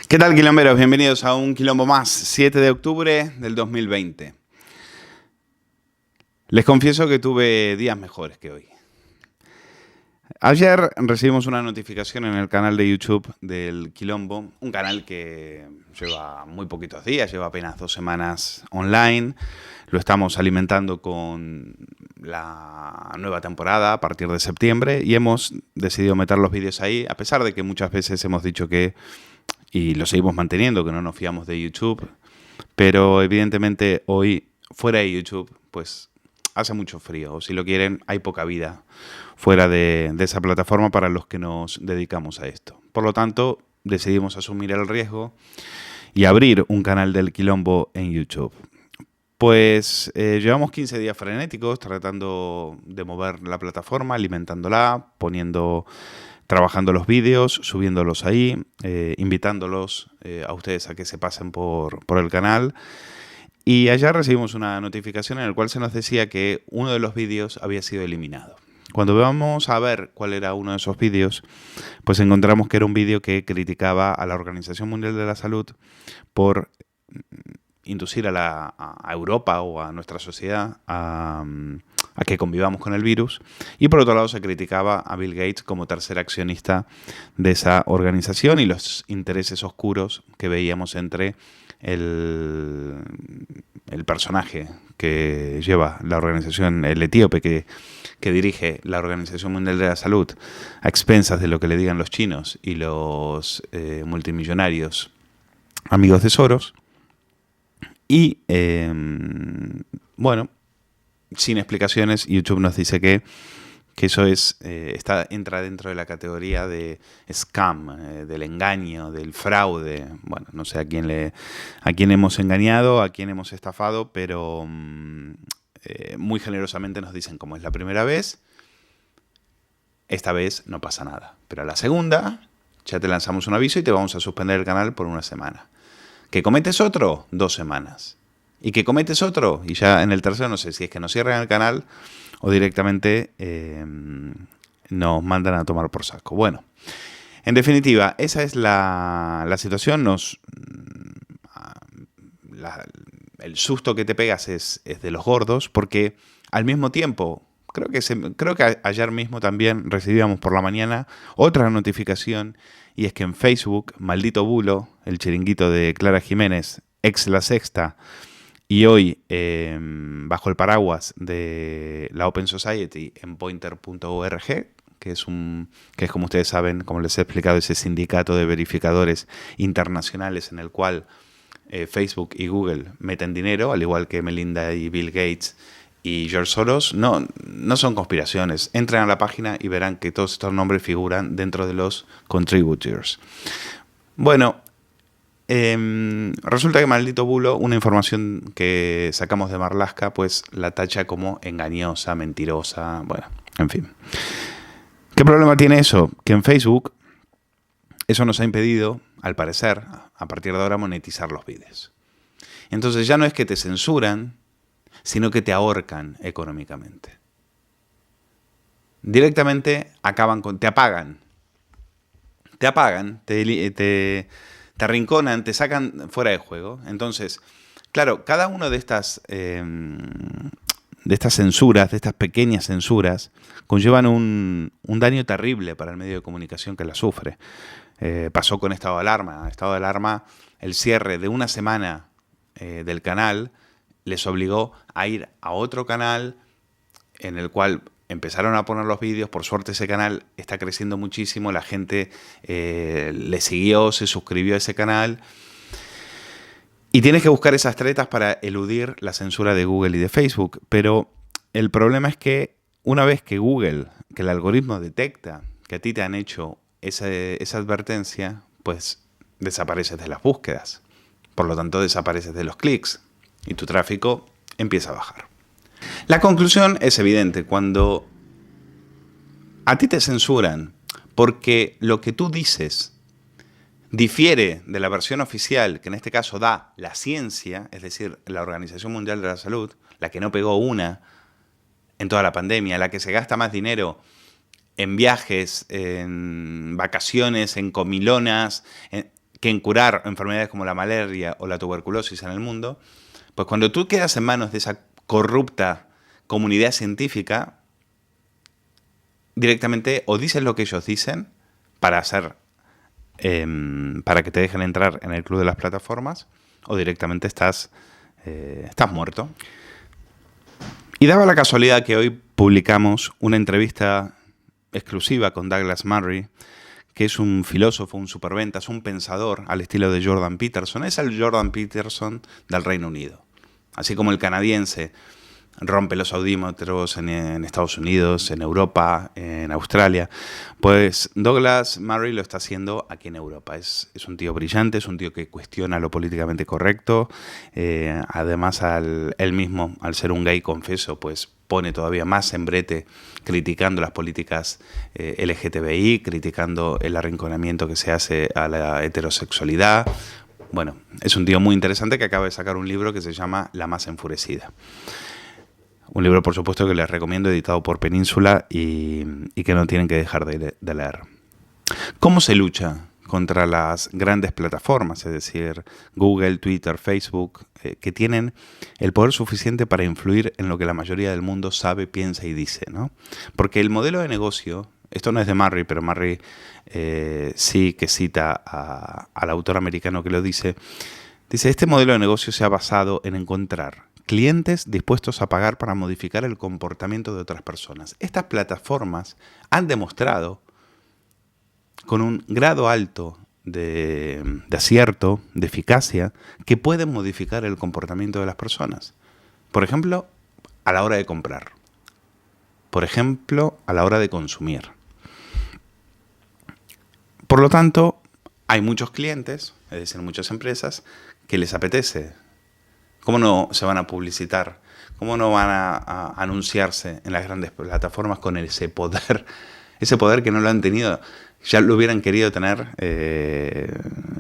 ¿Qué tal, quilomberos? Bienvenidos a un quilombo más, 7 de octubre del 2020. Les confieso que tuve días mejores que hoy. Ayer recibimos una notificación en el canal de YouTube del Quilombo, un canal que lleva muy poquitos días, lleva apenas 2 semanas online. Lo estamos alimentando con la nueva temporada a partir de septiembre y hemos decidido meter los vídeos ahí, a pesar de que muchas veces hemos dicho que, y lo seguimos manteniendo, que no nos fiamos de YouTube, pero evidentemente hoy fuera de YouTube, pues hace mucho frío, o si lo quieren, hay poca vida fuera de esa plataforma para los que nos dedicamos a esto. Por lo tanto, decidimos asumir el riesgo y abrir un canal del Quilombo en YouTube. Pues llevamos 15 días frenéticos tratando de mover la plataforma, alimentándola, trabajando los vídeos, subiéndolos ahí, invitándolos a ustedes a que se pasen por el canal. Y ayer recibimos una notificación en la cual se nos decía que uno de los vídeos había sido eliminado. Cuando vamos a ver cuál era uno de esos vídeos, pues encontramos que era un vídeo que criticaba a la Organización Mundial de la Salud por inducir a Europa o a nuestra sociedad a que convivamos con el virus. Y por otro lado se criticaba a Bill Gates como tercer accionista de esa organización y los intereses oscuros que veíamos entre el personaje que lleva la organización, el etíope que dirige la Organización Mundial de la Salud, a expensas de lo que le digan los chinos y los multimillonarios amigos de Soros. Y, bueno, sin explicaciones, YouTube nos dice que eso entra dentro de la categoría de scam, del engaño, del fraude. Bueno, no sé a quién hemos engañado, a quién hemos estafado, pero muy generosamente nos dicen, como es la primera vez, esta vez no pasa nada. Pero a la segunda ya te lanzamos un aviso y te vamos a suspender el canal por 1 semana. ¿Que cometes otro? 2 semanas. ¿Y que cometes otro? Y ya en el tercero no sé si es que nos cierran el canal o directamente nos mandan a tomar por saco. Bueno, en definitiva, esa es la situación. El susto que te pegas es de los gordos, porque al mismo tiempo, creo que ayer mismo también recibíamos por la mañana otra notificación, y es que en Facebook, maldito bulo, el chiringuito de Clara Jiménez, ex La Sexta, y hoy bajo el paraguas de la Open Society en pointer.org, que es como ustedes saben, como les he explicado, ese sindicato de verificadores internacionales en el cual Facebook y Google meten dinero, al igual que Melinda y Bill Gates y George Soros. No son conspiraciones. Entren a la página y verán que todos estos nombres figuran dentro de los contributors. Bueno, resulta que maldito bulo, una información que sacamos de Marlaska, pues la tacha como engañosa, mentirosa, bueno, en fin. ¿Qué problema tiene eso? Que en Facebook eso nos ha impedido, al parecer, a partir de ahora, monetizar los vídeos. Entonces ya no es que te censuran, sino que te ahorcan económicamente. Directamente te apagan. Te arrinconan, te sacan fuera de juego. Entonces, claro, cada una de estas censuras, de estas pequeñas censuras, conllevan un daño terrible para el medio de comunicación que la sufre. Pasó con Estado de Alarma. Estado de Alarma, el cierre de 1 semana del canal les obligó a ir a otro canal en el cual empezaron a poner los vídeos. Por suerte ese canal está creciendo muchísimo, la gente le siguió, se suscribió a ese canal. Y tienes que buscar esas tretas para eludir la censura de Google y de Facebook. Pero el problema es que una vez que el algoritmo detecta que a ti te han hecho esa advertencia, pues desapareces de las búsquedas. Por lo tanto, desapareces de los clics y tu tráfico empieza a bajar. La conclusión es evidente. Cuando a ti te censuran porque lo que tú dices difiere de la versión oficial, que en este caso da la ciencia, es decir, la Organización Mundial de la Salud, la que no pegó una en toda la pandemia, la que se gasta más dinero en viajes, en vacaciones, en comilonas, que en curar enfermedades como la malaria o la tuberculosis en el mundo, pues cuando tú quedas en manos de esa corrupta comunidad científica, directamente o dices lo que ellos dicen para para que te dejen entrar en el club de las plataformas, o directamente estás muerto. Y daba la casualidad que hoy publicamos una entrevista exclusiva con Douglas Murray, que es un filósofo, un superventas, un pensador al estilo de Jordan Peterson. Es el Jordan Peterson del Reino Unido. Así como el canadiense rompe los audímetros en Estados Unidos, en Europa, en Australia, pues Douglas Murray lo está haciendo aquí en Europa. Es un tío brillante, es un tío que cuestiona lo políticamente correcto. Además, él mismo, al ser un gay confeso, pues pone todavía más en brete criticando las políticas LGTBI, criticando el arrinconamiento que se hace a la heterosexualidad. Bueno, es un tío muy interesante que acaba de sacar un libro que se llama La Masa Enfurecida. Un libro, por supuesto, que les recomiendo, editado por Península y que no tienen que dejar de leer. ¿Cómo se lucha contra las grandes plataformas, es decir, Google, Twitter, Facebook, que tienen el poder suficiente para influir en lo que la mayoría del mundo sabe, piensa y dice, ¿no? Porque el modelo de negocio, esto no es de Murray, pero Murray sí que cita al autor americano que lo dice, este modelo de negocio se ha basado en encontrar clientes dispuestos a pagar para modificar el comportamiento de otras personas. Estas plataformas han demostrado con un grado alto de acierto, de eficacia, que pueden modificar el comportamiento de las personas. Por ejemplo, a la hora de comprar. Por ejemplo, a la hora de consumir. Por lo tanto, hay muchos clientes, es decir, muchas empresas, que les apetece. ¿Cómo no se van a publicitar? ¿Cómo no van a anunciarse en las grandes plataformas con ese poder? Ese poder que no lo han tenido. Ya lo hubieran querido tener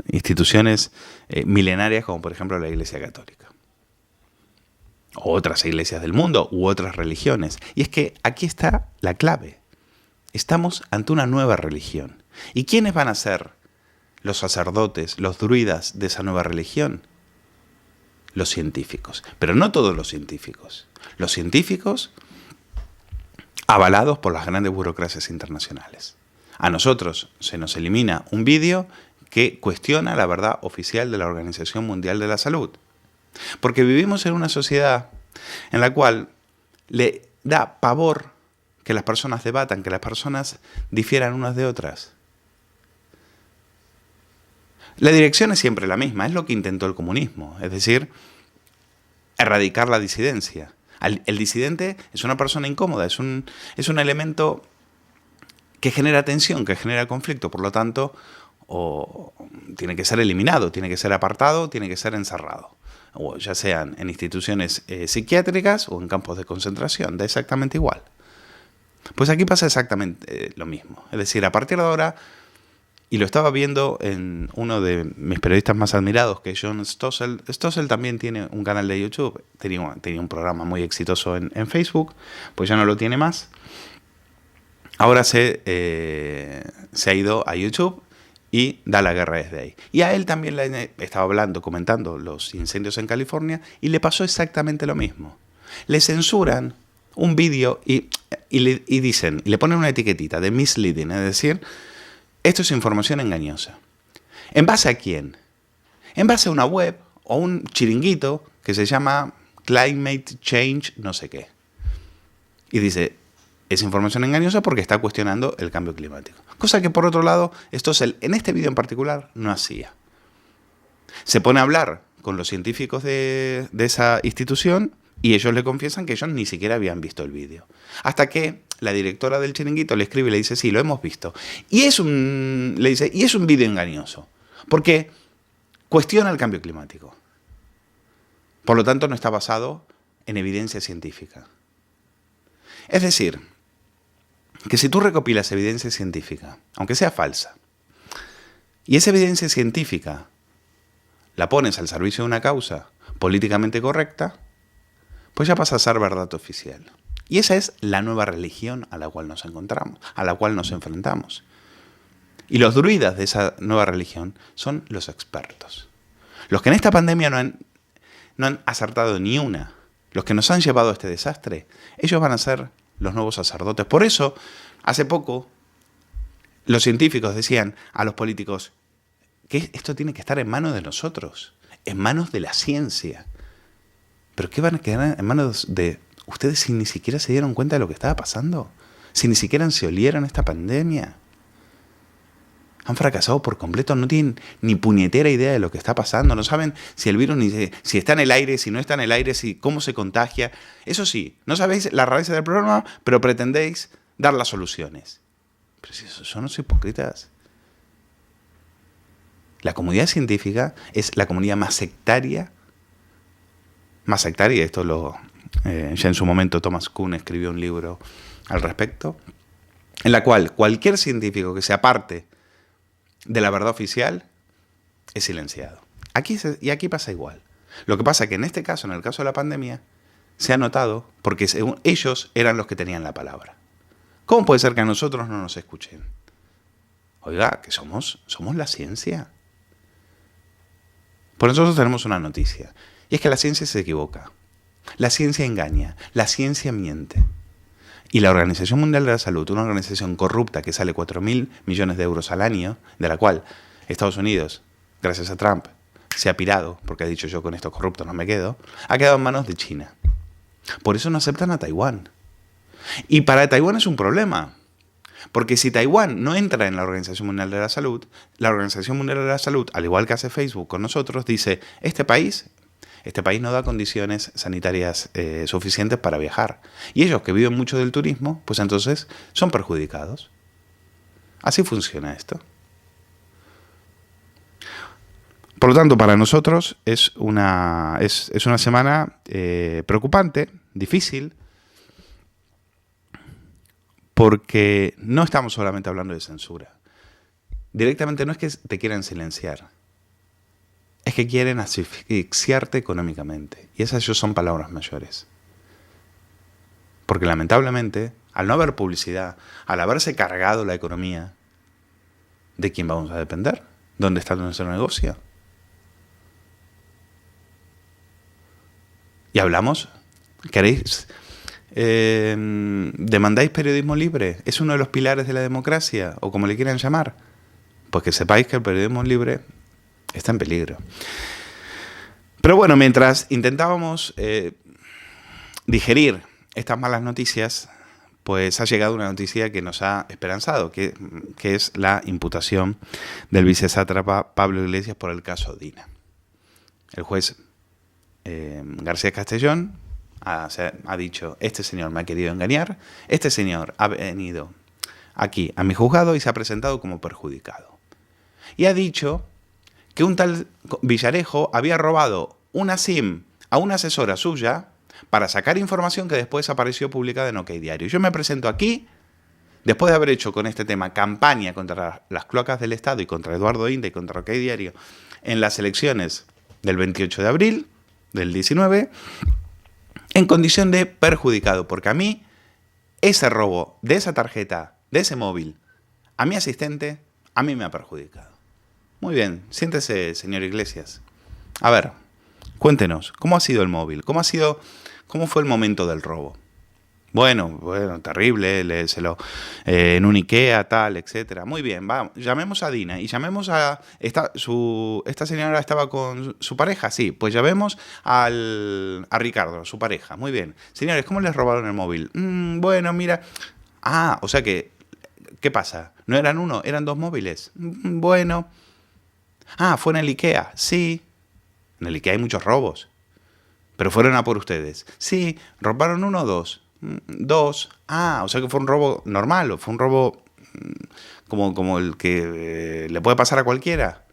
instituciones milenarias como por ejemplo la Iglesia Católica. O otras iglesias del mundo u otras religiones. Y es que aquí está la clave. Estamos ante una nueva religión. ¿Y quiénes van a ser los sacerdotes, los druidas de esa nueva religión? Los científicos. Pero no todos los científicos. Los científicos avalados por las grandes burocracias internacionales. A nosotros se nos elimina un vídeo que cuestiona la verdad oficial de la Organización Mundial de la Salud. Porque vivimos en una sociedad en la cual le da pavor que las personas debatan, que las personas difieran unas de otras. La dirección es siempre la misma, es lo que intentó el comunismo, es decir, erradicar la disidencia. El disidente es una persona incómoda, es un elemento que genera tensión, que genera conflicto, por lo tanto, o tiene que ser eliminado, tiene que ser apartado, tiene que ser encerrado, o ya sean en instituciones psiquiátricas o en campos de concentración, da exactamente igual. Pues aquí pasa exactamente lo mismo, es decir, a partir de ahora, y lo estaba viendo en uno de mis periodistas más admirados, que es John Stossel. Stossel también tiene un canal de YouTube, tenía un programa muy exitoso en Facebook, pues ya no lo tiene más. Ahora se ha ido a YouTube y da la guerra desde ahí. Y a él también le estaba hablando, comentando los incendios en California, y le pasó exactamente lo mismo. Le censuran un vídeo y dicen, y le ponen una etiquetita de misleading, es decir, esto es información engañosa. ¿En base a quién? En base a una web o un chiringuito que se llama Climate Change no sé qué. Y dice, es información engañosa porque está cuestionando el cambio climático. Cosa que, por otro lado, Stossel, en este vídeo en particular, no hacía. Se pone a hablar con los científicos de esa institución y ellos le confiesan que ellos ni siquiera habían visto el vídeo. Hasta que la directora del chiringuito le escribe y le dice, sí, lo hemos visto. Y es un vídeo engañoso, porque cuestiona el cambio climático. Por lo tanto, no está basado en evidencia científica. Es decir, que si tú recopilas evidencia científica, aunque sea falsa, y esa evidencia científica la pones al servicio de una causa políticamente correcta, pues ya pasa a ser verdad oficial. Y esa es la nueva religión a la cual nos encontramos, a la cual nos enfrentamos. Y los druidas de esa nueva religión son los expertos. Los que en esta pandemia no han acertado ni una. Los que nos han llevado a este desastre, ellos van a ser los nuevos sacerdotes. Por eso, hace poco, los científicos decían a los políticos que esto tiene que estar en manos de nosotros, en manos de la ciencia. ¿Pero qué van a quedar en manos de ustedes si ni siquiera se dieron cuenta de lo que estaba pasando? Si ni siquiera se olieron esta pandemia. Han fracasado por completo, no tienen ni puñetera idea de lo que está pasando, no saben si el virus si está en el aire, si no está en el aire, cómo se contagia. Eso sí, no sabéis la raíz del problema, pero pretendéis dar las soluciones. Pero si son los hipócritas. La comunidad científica es la comunidad más sectaria, esto ya en su momento Thomas Kuhn escribió un libro al respecto, en la cual cualquier científico que se aparte de la verdad oficial es silenciado. Aquí pasa igual. Lo que pasa es que en este caso, en el caso de la pandemia, se ha notado porque ellos eran los que tenían la palabra. ¿Cómo puede ser que a nosotros no nos escuchen? Oiga, que somos la ciencia. Por nosotros tenemos una noticia, y es que la ciencia se equivoca. La ciencia engaña, la ciencia miente. Y la Organización Mundial de la Salud, una organización corrupta que sale 4.000 millones de euros al año, de la cual Estados Unidos, gracias a Trump, se ha pirado, porque ha dicho yo con estos corruptos no me quedo, ha quedado en manos de China. Por eso no aceptan a Taiwán. Y para Taiwán es un problema, porque si Taiwán no entra en la Organización Mundial de la Salud, la Organización Mundial de la Salud, al igual que hace Facebook con nosotros, dice, este país no da condiciones sanitarias suficientes para viajar. Y ellos que viven mucho del turismo, pues entonces son perjudicados. Así funciona esto. Por lo tanto, para nosotros es una semana preocupante, difícil, porque no estamos solamente hablando de censura. Directamente no es que te quieran silenciar, es que quieren asfixiarte económicamente. Y esas son palabras mayores. Porque lamentablemente, al no haber publicidad, al haberse cargado la economía, ¿de quién vamos a depender? ¿Dónde está nuestro negocio? Y hablamos, ¿queréis? ¿Demandáis periodismo libre? ¿Es uno de los pilares de la democracia? O como le quieran llamar. Pues que sepáis que el periodismo libre está en peligro. Pero bueno, mientras intentábamos digerir estas malas noticias, pues ha llegado una noticia que nos ha esperanzado, que es la imputación del vicesátrapa Pablo Iglesias por el caso Dina. El juez García Castellón ha dicho, este señor me ha querido engañar, este señor ha venido aquí a mi juzgado y se ha presentado como perjudicado. Y ha dicho que un tal Villarejo había robado una SIM a una asesora suya para sacar información que después apareció publicada en OK Diario. Yo me presento aquí, después de haber hecho con este tema campaña contra las cloacas del Estado y contra Eduardo Inda y contra OK Diario en las elecciones del 28 de abril del 19, en condición de perjudicado, porque a mí ese robo de esa tarjeta, de ese móvil, a mi asistente, a mí me ha perjudicado. Muy bien, siéntese, señor Iglesias. A ver, cuéntenos, ¿cómo ha sido el móvil? ¿Cómo fue el momento del robo? Bueno, terrible, en un Ikea, tal, etcétera. Muy bien, vamos, llamemos a Dina y llamemos a... ¿Esta señora estaba con su pareja? Sí, pues llamemos a Ricardo, su pareja. Muy bien. Señores, ¿cómo les robaron el móvil? Bueno, mira... Ah, o sea que... ¿Qué pasa? ¿No eran uno? ¿Eran dos móviles? Bueno... Ah, ¿fue en el Ikea? Sí. En el Ikea hay muchos robos. ¿Pero fueron a por ustedes? Sí. ¿Robaron uno o dos? Dos. Ah, o sea que fue un robo normal, o fue un robo como el que le puede pasar a cualquiera.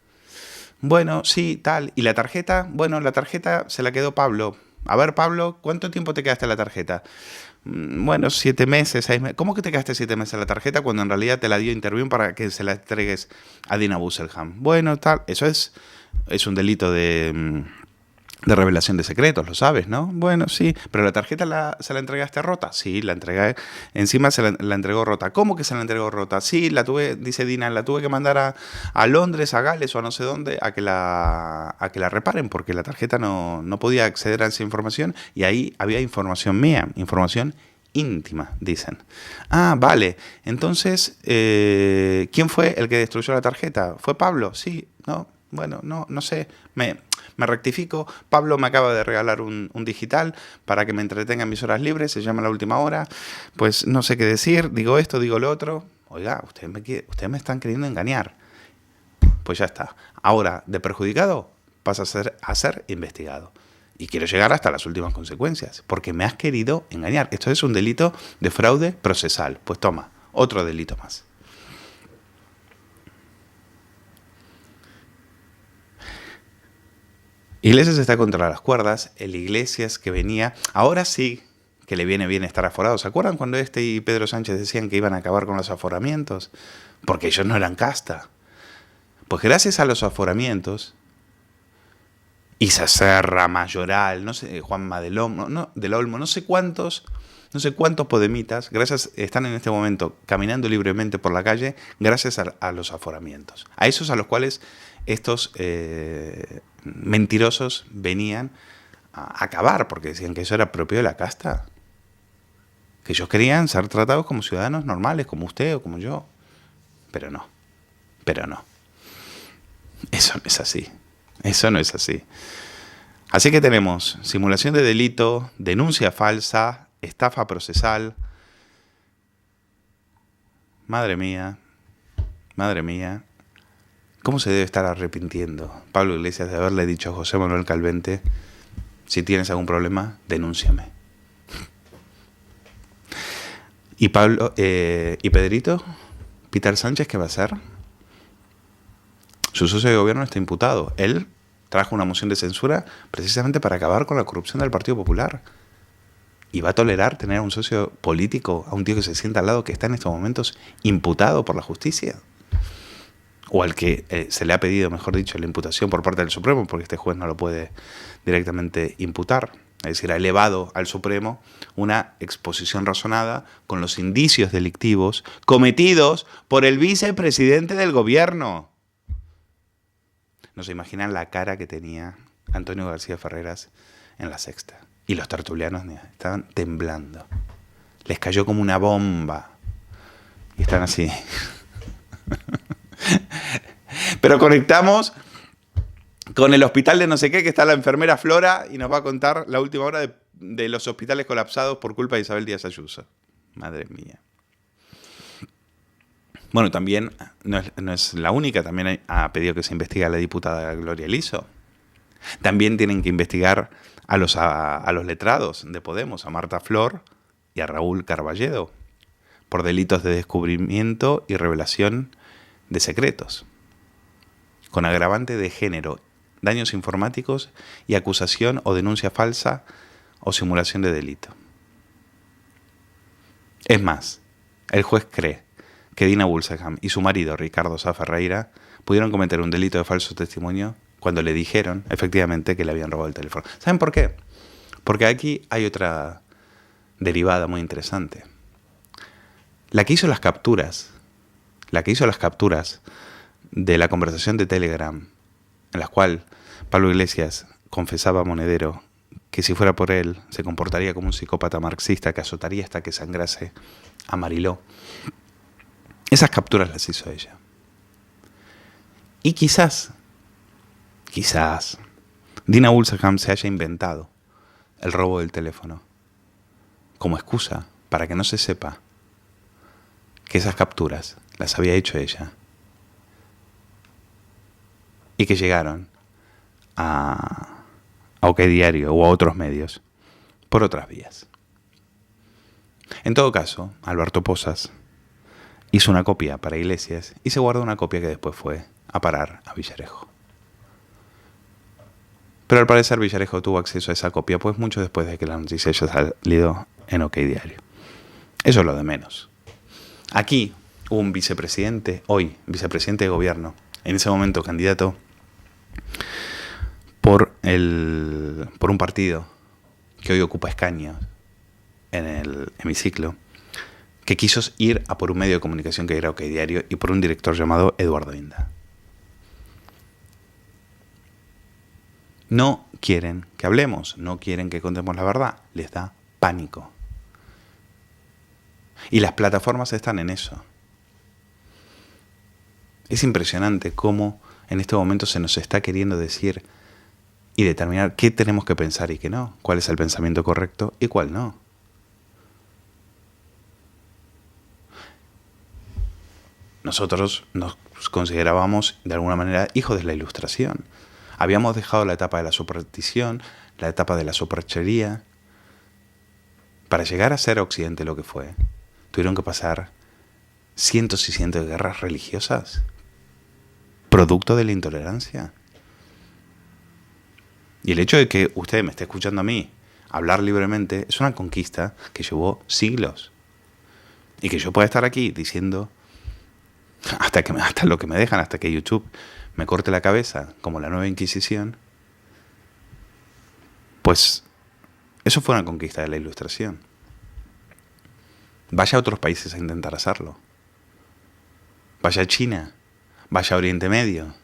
Bueno, sí, tal. ¿Y la tarjeta? Bueno, la tarjeta se la quedó Pablo. A ver, Pablo, ¿cuánto tiempo te quedaste en la tarjeta? Bueno, 7 meses, 6 meses. ¿Cómo que te quedaste 7 meses en la tarjeta cuando en realidad te la dio Interview para que se la entregues a Dina Busselham? Bueno, tal. Eso es un delito de de revelación de secretos, lo sabes, ¿no? Bueno, sí, pero la tarjeta se la entregaste rota. Sí, la entregué. Encima la entregó rota. ¿Cómo que se la entregó rota? Sí, dice Dina, la tuve que mandar a Londres, a Gales o a no sé dónde, a que la reparen, porque la tarjeta no podía acceder a esa información y ahí había información mía, información íntima, dicen. Ah, vale. Entonces, ¿quién fue el que destruyó la tarjeta? ¿Fue Pablo? Sí, no. Bueno, no sé. Me rectifico. Pablo me acaba de regalar un digital para que me entretenga en mis horas libres. Se llama La Última Hora. Pues no sé qué decir. Digo esto, digo lo otro. Oiga, ustedes me están queriendo engañar. Pues ya está. Ahora, de perjudicado, pasa a ser investigado. Y quiero llegar hasta las últimas consecuencias, porque me has querido engañar. Esto es un delito de fraude procesal. Pues toma, otro delito más. Iglesias está contra las cuerdas. El Iglesias que venía, ahora sí que le viene bien estar aforado. ¿Se acuerdan cuando y Pedro Sánchez decían que iban a acabar con los aforamientos? Porque ellos no eran casta. Pues gracias a los aforamientos, Isa Serra, Mayoral, no sé, Juanma del Olmo, no sé cuántos podemitas, están en este momento caminando libremente por la calle gracias a los aforamientos. A esos a los cuales estos mentirosos venían a acabar, porque decían que eso era propio de la casta. Que ellos querían ser tratados como ciudadanos normales, como usted o como yo. Pero no. Eso no es así. Eso no es así. Así que tenemos simulación de delito, denuncia falsa, estafa procesal. Madre mía. ¿Cómo se debe estar arrepintiendo Pablo Iglesias de haberle dicho a José Manuel Calvente: si tienes algún problema, denúnciame? ¿Y Pedrito? ¿Peter Sánchez qué va a hacer? Su socio de gobierno está imputado. Él trajo una moción de censura precisamente para acabar con la corrupción del Partido Popular. ¿Y va a tolerar tener a un socio político, a un tío que se sienta al lado, que está en estos momentos imputado por la justicia? O al que se le ha pedido, mejor dicho, la imputación por parte del Supremo, porque este juez no lo puede directamente imputar. Es decir, ha elevado al Supremo una exposición razonada con los indicios delictivos cometidos por el vicepresidente del gobierno. No se imaginan la cara que tenía Antonio García Ferreras en La Sexta. Y los tertulianos estaban temblando. Les cayó como una bomba. Y están así. Pero conectamos con el hospital de no sé qué, que está la enfermera Flora, y nos va a contar la última hora de los hospitales colapsados por culpa de Isabel Díaz Ayuso. Madre mía. Bueno, también no es la única, también ha pedido que se investigue a la diputada Gloria Liso. También tienen que investigar a los letrados de Podemos, a Marta Flor y a Raúl Carballedo, por delitos de descubrimiento y revelación de secretos, con agravante de género, daños informáticos y acusación o denuncia falsa o simulación de delito. Es más, el juez cree que Dina Bulsham y su marido, Ricardo Sá Ferreira, pudieron cometer un delito de falso testimonio cuando le dijeron, efectivamente, que le habían robado el teléfono. ¿Saben por qué? Porque aquí hay otra derivada muy interesante. La que hizo las capturas de la conversación de Telegram, en la cual Pablo Iglesias confesaba a Monedero que si fuera por él se comportaría como un psicópata marxista que azotaría hasta que sangrase a Mariló. Esas capturas las hizo ella. Y quizás Dina Bulsham se haya inventado el robo del teléfono como excusa para que no se sepa que esas capturas las había hecho ella y que llegaron a OK Diario o a otros medios por otras vías. En todo caso, Alberto Posas hizo una copia para Iglesias y se guardó una copia que después fue a parar a Villarejo. Pero al parecer Villarejo tuvo acceso a esa copia pues mucho después de que la noticia haya salido en OK Diario. Eso es lo de menos. Aquí hubo un vicepresidente, hoy vicepresidente de gobierno, en ese momento candidato por un partido que hoy ocupa escaños en el hemiciclo, que quiso ir a por un medio de comunicación que era OK Diario y por un director llamado Eduardo Inda. No quieren que hablemos, no quieren que contemos la verdad, les da pánico. Y las plataformas están en eso. Es impresionante cómo en este momento se nos está queriendo decir y determinar qué tenemos que pensar y qué no, cuál es el pensamiento correcto y cuál no. Nosotros nos considerábamos de alguna manera hijos de la Ilustración. Habíamos dejado la etapa de la superstición, la etapa de la superchería. Para llegar a ser Occidente lo que fue, tuvieron que pasar cientos y cientos de guerras religiosas, producto de la intolerancia. Y el hecho de que usted me esté escuchando a mí hablar libremente es una conquista que llevó siglos. Y que yo pueda estar aquí diciendo hasta lo que me dejan, hasta que YouTube me corte la cabeza, como la Nueva Inquisición, pues eso fue una conquista de la Ilustración. Vaya a otros países a intentar hacerlo. Vaya a China, vaya a Oriente Medio,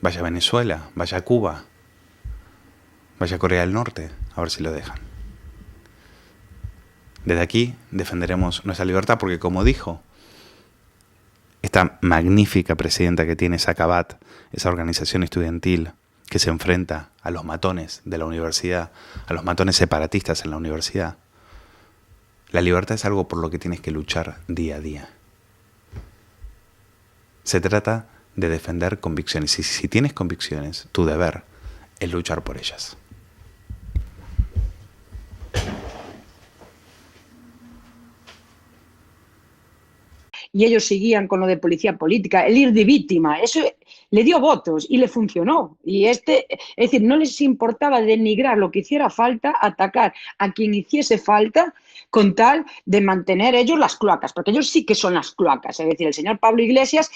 vaya a Venezuela, vaya a Cuba, vaya a Corea del Norte, a ver si lo dejan. Desde aquí defenderemos nuestra libertad porque, como dijo esta magnífica presidenta que tiene Sacabat, esa organización estudiantil que se enfrenta a los matones de la universidad, a los matones separatistas en la universidad, la libertad es algo por lo que tienes que luchar día a día. Se trata de defender convicciones y si tienes convicciones, tu deber es luchar por ellas. Y ellos seguían con lo de policía política, el ir de víctima, eso le dio votos y le funcionó. Y es decir, no les importaba denigrar lo que hiciera falta, atacar a quien hiciese falta, con tal de mantener ellos las cloacas, porque ellos sí que son las cloacas. Es decir, el señor Pablo Iglesias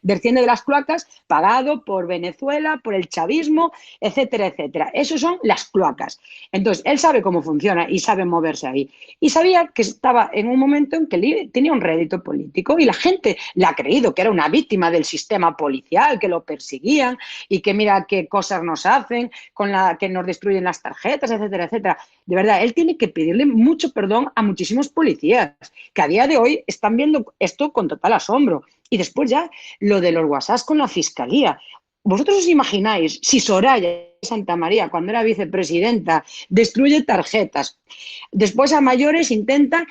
desciende de las cloacas pagado por Venezuela, por el chavismo, etcétera, etcétera. Esas son las cloacas. Entonces, él sabe cómo funciona y sabe moverse ahí. Y sabía que estaba en un momento en que tenía un rédito político y la gente le ha creído que era una víctima del sistema policial, que lo perseguían y que mira qué cosas nos hacen, con la que nos destruyen las tarjetas, etcétera, etcétera. De verdad, él tiene que pedirle mucho perdón a muchísimos policías que a día de hoy están viendo esto con total asombro. Y después ya lo de los WhatsApp con la Fiscalía. ¿Vosotros os imagináis si Soraya Santamaría, cuando era vicepresidenta, destruye tarjetas, después a mayores intenta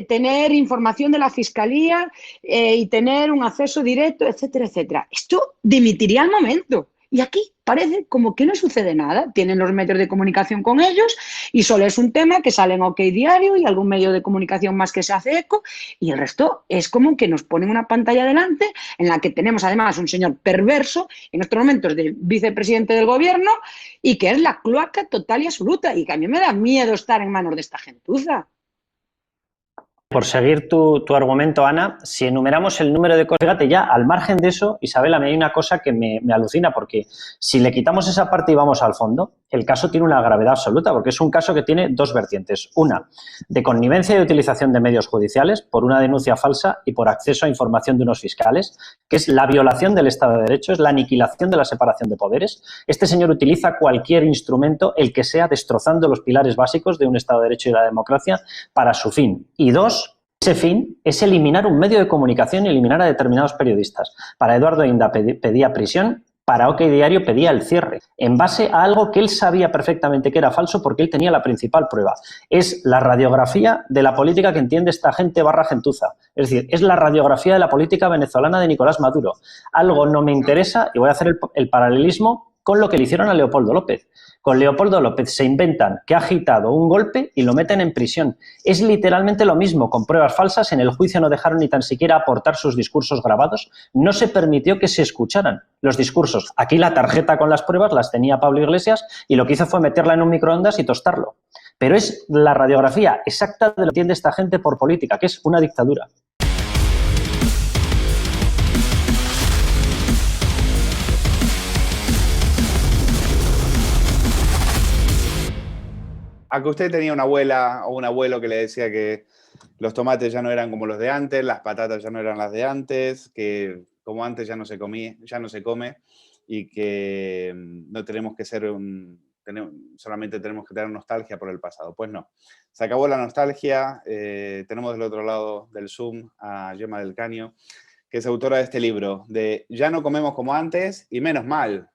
tener información de la Fiscalía y tener un acceso directo, etcétera, etcétera? Esto dimitiría al momento. Y aquí parece como que no sucede nada. Tienen los medios de comunicación con ellos y solo es un tema que sale en OK Diario y algún medio de comunicación más que se hace eco y el resto es como que nos ponen una pantalla delante en la que tenemos además un señor perverso, en estos momentos de vicepresidente del gobierno y que es la cloaca total y absoluta y que a mí me da miedo estar en manos de esta gentuza. Por seguir tu argumento, Ana, si enumeramos el número de cosas, fíjate ya, al margen de eso, Isabel, a mí hay una cosa que me alucina, porque si le quitamos esa parte y vamos al fondo, el caso tiene una gravedad absoluta, porque es un caso que tiene dos vertientes. Una, de connivencia y utilización de medios judiciales por una denuncia falsa y por acceso a información de unos fiscales, que es la violación del Estado de Derecho, es la aniquilación de la separación de poderes. Este señor utiliza cualquier instrumento, el que sea, destrozando los pilares básicos de un Estado de Derecho y la democracia para su fin. Y dos, ese fin es eliminar un medio de comunicación y eliminar a determinados periodistas. Para Eduardo Inda pedía prisión, para OK Diario pedía el cierre, en base a algo que él sabía perfectamente que era falso porque él tenía la principal prueba. Es la radiografía de la política que entiende esta gente barra gentuza. Es decir, es la radiografía de la política venezolana de Nicolás Maduro. Algo no me interesa y voy a hacer el paralelismo con lo que le hicieron a Leopoldo López. Con Leopoldo López se inventan que ha agitado un golpe y lo meten en prisión. Es literalmente lo mismo, con pruebas falsas. En el juicio no dejaron ni tan siquiera aportar sus discursos grabados. No se permitió que se escucharan los discursos. Aquí la tarjeta con las pruebas las tenía Pablo Iglesias y lo que hizo fue meterla en un microondas y tostarlo. Pero es la radiografía exacta de lo que entiende esta gente por política, que es una dictadura. a que usted tenía una abuela o un abuelo que le decía que los tomates ya no eran como los de antes, las patatas ya no eran las de antes, que como antes ya no se comía, ya no se come y que no tenemos que ser solamente tenemos que tener nostalgia por el pasado. Pues no, se acabó la nostalgia. Tenemos del otro lado del Zoom a Gemma del Caño, que es autora de este libro, de Ya no comemos como antes y menos mal.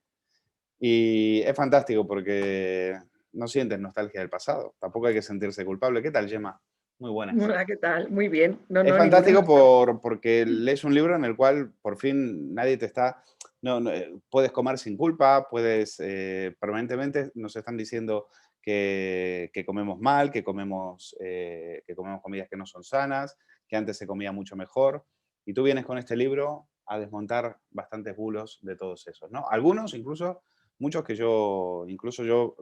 Y es fantástico porque no sientes nostalgia del pasado. Tampoco hay que sentirse culpable. ¿Qué tal, Gemma? Muy buenas. Hola, ¿qué tal? Muy bien. No, Es no, fantástico ninguna. porque lees un libro en el cual por fin nadie te está... puedes comer sin culpa, puedes... permanentemente nos están diciendo que comemos mal, que comemos comidas que no son sanas, que antes se comía mucho mejor. Y tú vienes con este libro a desmontar bastantes bulos de todos esos, ¿no? Algunos, incluso, muchos que yo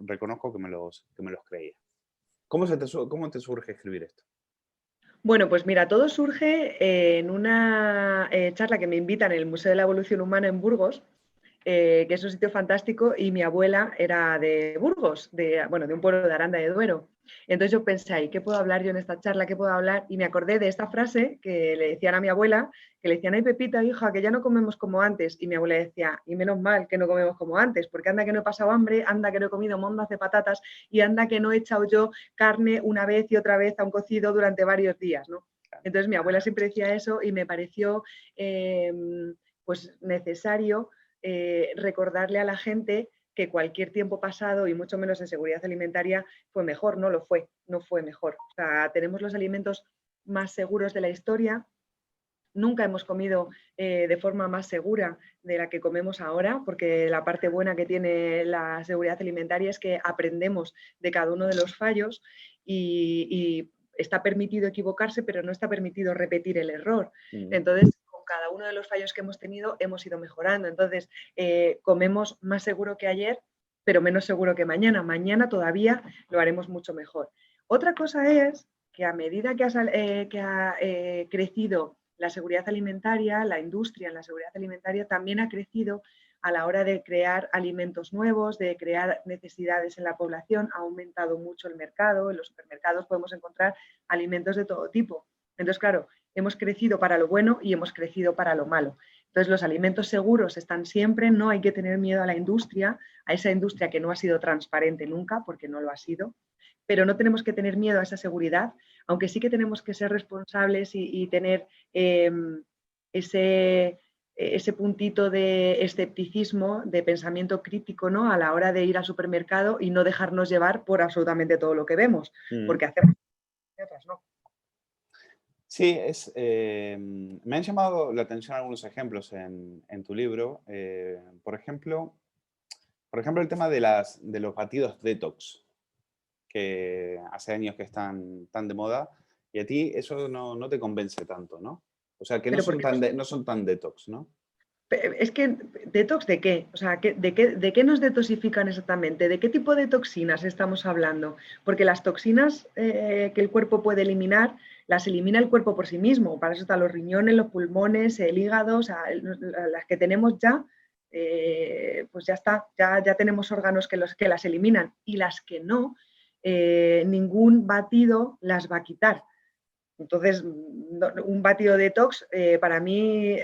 reconozco que me los creía. ¿Cómo te surge escribir esto? Bueno, pues mira, todo surge en una charla que me invitan en el Museo de la Evolución Humana en Burgos, que es un sitio fantástico, y mi abuela era de Burgos, de un pueblo de Aranda de Duero. Entonces yo pensé, ¿y qué puedo hablar yo en esta charla? ¿Qué puedo hablar? Y me acordé de esta frase que le decían a mi abuela, que le decían, ay Pepita, hija, que ya no comemos como antes. Y mi abuela decía, y menos mal que no comemos como antes, porque anda que no he pasado hambre, anda que no he comido mondas de patatas y anda que no he echado yo carne una vez y otra vez a un cocido durante varios días, ¿no? Entonces mi abuela siempre decía eso y me pareció pues necesario recordarle a la gente que cualquier tiempo pasado y mucho menos en seguridad alimentaria fue mejor, no lo fue, no fue mejor. O sea, tenemos los alimentos más seguros de la historia. Nunca hemos comido de forma más segura de la que comemos ahora, porque la parte buena que tiene la seguridad alimentaria es que aprendemos de cada uno de los fallos y está permitido equivocarse, pero no está permitido repetir el error. Entonces, con cada uno de los fallos que hemos tenido, hemos ido mejorando. Entonces, comemos más seguro que ayer, pero menos seguro que mañana. Mañana todavía lo haremos mucho mejor. Otra cosa es que a medida que ha crecido la seguridad alimentaria, la industria en la seguridad alimentaria también ha crecido a la hora de crear alimentos nuevos, de crear necesidades en la población, ha aumentado mucho el mercado, en los supermercados podemos encontrar alimentos de todo tipo. Entonces, claro, hemos crecido para lo bueno y hemos crecido para lo malo. Entonces, los alimentos seguros están siempre, no hay que tener miedo a la industria, a esa industria que no ha sido transparente nunca, porque no lo ha sido, pero no tenemos que tener miedo a esa seguridad, aunque sí que tenemos que ser responsables y tener ese puntito de escepticismo, de pensamiento crítico, ¿no? A la hora de ir al supermercado y no dejarnos llevar por absolutamente todo lo que vemos, porque hacemos y otras no. Sí, me han llamado la atención algunos ejemplos en tu libro. Por ejemplo, el tema de los batidos detox, que hace años que están tan de moda, y a ti eso no te convence tanto, ¿no? O sea, que no son tan detox, ¿no? Es que, ¿detox de qué? O sea, ¿de qué nos detoxifican exactamente? ¿De qué tipo de toxinas estamos hablando? Porque las toxinas que el cuerpo puede eliminar, las elimina el cuerpo por sí mismo. Para eso están los riñones, los pulmones, el hígado, o sea, las que tenemos ya, pues ya está, ya tenemos órganos que las eliminan. Y las que no, ningún batido las va a quitar. Entonces, un batido detox para mí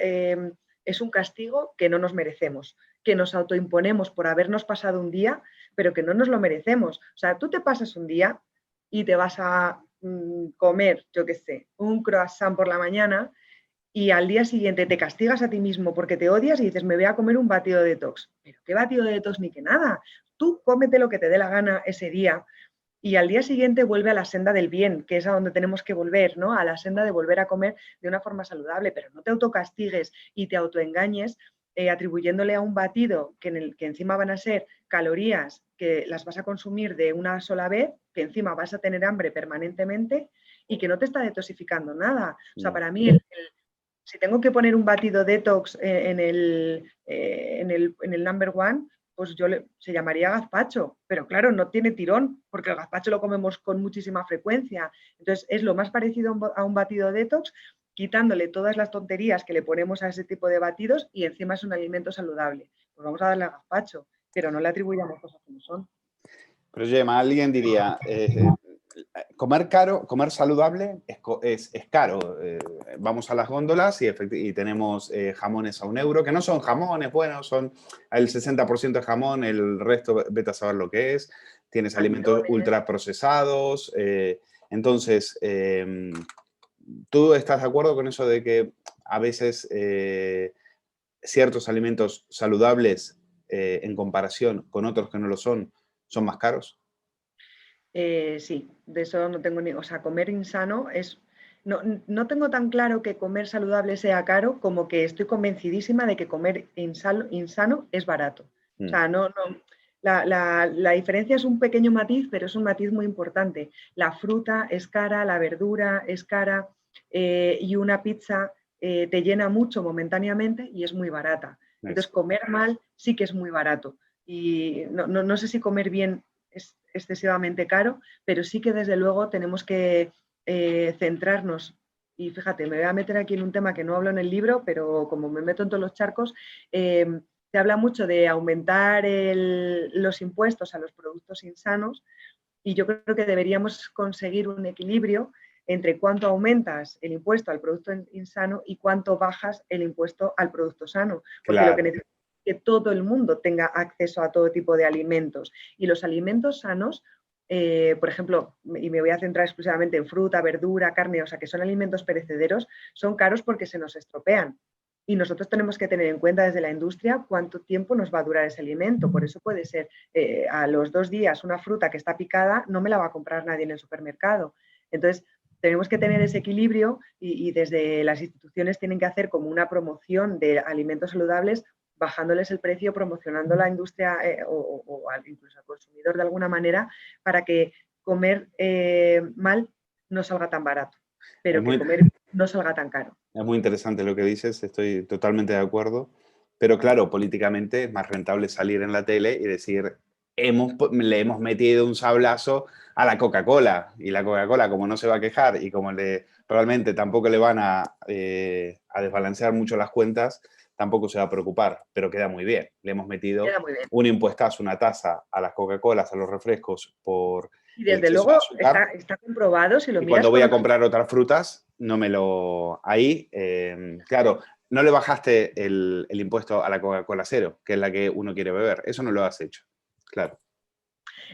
es un castigo que no nos merecemos, que nos autoimponemos por habernos pasado un día, pero que no nos lo merecemos. O sea, tú te pasas un día y te vas a comer, yo qué sé, un croissant por la mañana y al día siguiente te castigas a ti mismo porque te odias y dices, me voy a comer un batido detox. Pero ¿qué batido detox ni que nada? Tú cómete lo que te dé la gana ese día y al día siguiente vuelve a la senda del bien, que es a donde tenemos que volver, ¿no? A la senda de volver a comer de una forma saludable, pero no te autocastigues y te autoengañes atribuyéndole a un batido que encima van a ser calorías que las vas a consumir de una sola vez, que encima vas a tener hambre permanentemente y que no te está detoxificando nada. O sea, para mí, si tengo que poner un batido detox en el number one, pues se llamaría gazpacho, pero claro, no tiene tirón, porque el gazpacho lo comemos con muchísima frecuencia. Entonces, es lo más parecido a un batido detox, quitándole todas las tonterías que le ponemos a ese tipo de batidos y encima es un alimento saludable. Pues vamos a darle al gazpacho, pero no le atribuyamos cosas que no son. Pero Gemma, alguien diría, comer caro, comer saludable es caro. Vamos a las góndolas y tenemos jamones a €1, que no son jamones, bueno, son el 60% de jamón, el resto vete a saber lo que es. Tienes alimentos ultraprocesados. Entonces, ¿tú estás de acuerdo con eso de que a veces ciertos alimentos saludables en comparación con otros que no lo son más caros? Sí, de eso no tengo ni... O sea, comer insano es... No tengo tan claro que comer saludable sea caro como que estoy convencidísima de que comer insano es barato. O sea, la diferencia es un pequeño matiz, pero es un matiz muy importante. La fruta es cara, la verdura es cara y una pizza te llena mucho momentáneamente y es muy barata. Entonces, comer mal sí que es muy barato. Y no sé si comer bien es excesivamente caro, pero sí que desde luego tenemos que centrarnos. Y fíjate, me voy a meter aquí en un tema que no hablo en el libro, pero como me meto en todos los charcos, se habla mucho de aumentar los impuestos a los productos insanos y yo creo que deberíamos conseguir un equilibrio entre cuánto aumentas el impuesto al producto insano y cuánto bajas el impuesto al producto sano. Porque claro. Lo que necesitamos es que todo el mundo tenga acceso a todo tipo de alimentos. Y los alimentos sanos, por ejemplo, y me voy a centrar exclusivamente en fruta, verdura, carne, o sea, que son alimentos perecederos, son caros porque se nos estropean. Y nosotros tenemos que tener en cuenta desde la industria cuánto tiempo nos va a durar ese alimento. Por eso puede ser a los 2 días una fruta que está picada, no me la va a comprar nadie en el supermercado. Entonces, tenemos que tener ese equilibrio y desde las instituciones tienen que hacer como una promoción de alimentos saludables, bajándoles el precio, promocionando la industria o incluso al consumidor de alguna manera para que comer mal no salga tan barato, pero que comer no salga tan caro. Es muy interesante lo que dices, estoy totalmente de acuerdo. Pero claro, políticamente es más rentable salir en la tele y decir, le hemos metido un sablazo a la Coca-Cola. Y la Coca-Cola, como no se va a quejar y como realmente tampoco le van a desbalancear mucho las cuentas, tampoco se va a preocupar. Pero queda muy bien. Le hemos metido un impuestazo, una tasa a las Coca-Colas, a los refrescos por... Y desde luego está comprobado, si lo y miras... cuando voy a comprar otras frutas, no me lo... Ahí, claro, no le bajaste el impuesto a la Coca-Cola cero, que es la que uno quiere beber. Eso no lo has hecho, claro.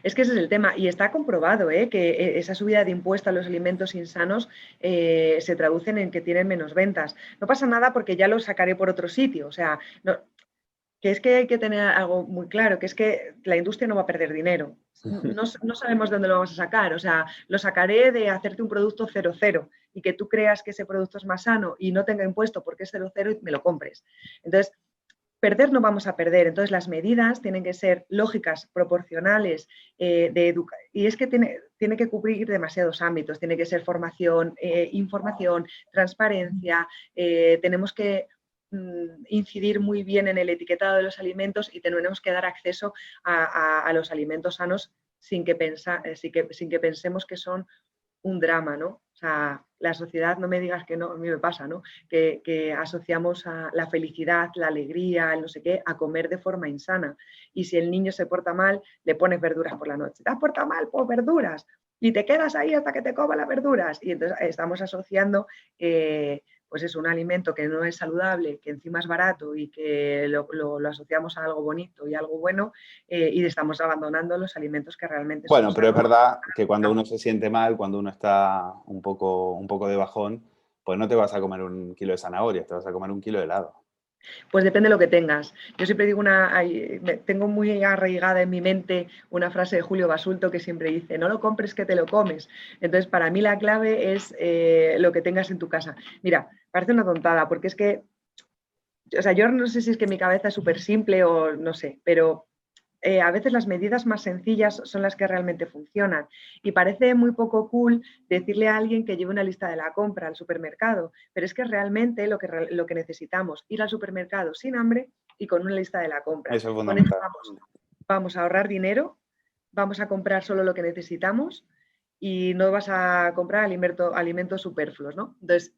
Es que ese es el tema. Y está comprobado que esa subida de impuestos a los alimentos insanos se traducen en que tienen menos ventas. No pasa nada porque ya lo sacaré por otro sitio. O sea, que es que hay que tener algo muy claro, que es que la industria no va a perder dinero. No sabemos dónde lo vamos a sacar. O sea, lo sacaré de hacerte un producto 0,0 y que tú creas que ese producto es más sano y no tenga impuesto porque es 0,0 y me lo compres. Entonces, perder no vamos a perder. Entonces, las medidas tienen que ser lógicas, proporcionales, y es que tiene que cubrir demasiados ámbitos. Tiene que ser formación, información, transparencia. Tenemos que incidir muy bien en el etiquetado de los alimentos y tenemos que dar acceso a los alimentos sanos sin que pensemos que son un drama, ¿no? O sea, la sociedad, no me digas que no, a mí me pasa, ¿no? Que asociamos a la felicidad, la alegría, el no sé qué, a comer de forma insana. Y si el niño se porta mal, le pones verduras por la noche. ¿Te has portado mal? Pues verduras. Y te quedas ahí hasta que te coman las verduras. Y entonces estamos asociando pues es un alimento que no es saludable, que encima es barato y que lo asociamos a algo bonito y algo bueno y estamos abandonando los alimentos que realmente son Bueno, pero es sanos. verdad que cuando uno se siente mal, cuando uno está un poco de bajón, pues no te vas a comer 1 kilo de zanahorias, te vas a comer 1 kilo de helado. Pues depende de lo que tengas. Yo siempre digo tengo muy arraigada en mi mente una frase de Julio Basulto que siempre dice, no lo compres que te lo comes. Entonces, para mí la clave es lo que tengas en tu casa. Mira, parece una tontada, porque es que, o sea, yo no sé si es que mi cabeza es súper simple o no sé, pero a veces las medidas más sencillas son las que realmente funcionan. Y parece muy poco cool decirle a alguien que lleve una lista de la compra al supermercado, pero es que realmente lo que necesitamos, ir al supermercado sin hambre y con una lista de la compra. Eso es fundamental. Vamos a ahorrar dinero, vamos a comprar solo lo que necesitamos y no vas a comprar alimentos superfluos, ¿no? Entonces,